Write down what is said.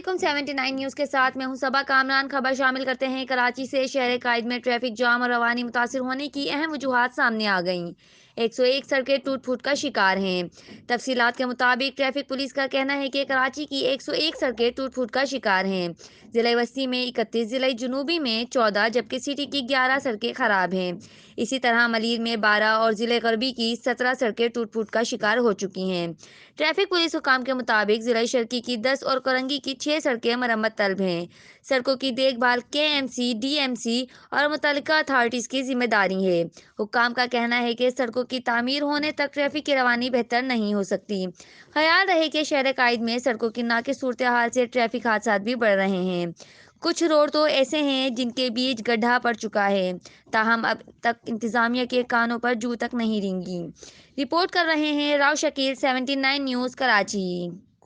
علیکم 79 نیوز کے ساتھ میں ہوں صبا کامران۔ خبر شامل کرتے ہیں۔ کراچی سے شہر قائد میں ٹریفک جام اور روانی متاثر ہونے کی اہم وجوہات سامنے آ گئیں۔ 101 سڑکیں ٹوٹ پھوٹ کا شکار ہیں۔ تفصیلات کے مطابق ٹریفک پولیس کا کہنا ہے کہ کراچی کی 101 سڑکیں ٹوٹ پھوٹ کا شکار ہیں۔ ضلع وسطی میں 31، ضلع جنوبی میں 14 جبکہ سٹی کی 11 سڑکیں خراب ہیں۔ اسی طرح ملیر میں 12 اور ضلع غربی کی 17 سڑکیں ٹوٹ پھوٹ کا شکار ہو چکی ہیں۔ ٹریفک پولیس حکام کے مطابق ضلع شرقی کی 10 اور کرنگی کی 6 سڑکیں مرمت طلب ہیں۔ سڑکوں کی دیکھ بھال KMC، DMC اور متعلقہ اتھارٹیز کی ذمہ داری ہے۔ حکام کا کہنا ہے کہ سڑکوں کی تعمیر ہونے تک ٹریفک کی روانی بہتر نہیں ہو سکتی۔ خیال رہے کہ شہر قائد میں سڑکوں کی ناقص صورتحال سے ٹریفک حادثات بھی بڑھ رہے ہیں۔ کچھ روڈ تو ایسے ہیں جن کے بیچ گڈھا پڑ چکا ہے، تاہم اب تک انتظامیہ کے کانوں پر جوں تک نہیں رینگی۔ رپورٹ کر رہے ہیں راؤ شکیل، 79 نیوز، کراچی۔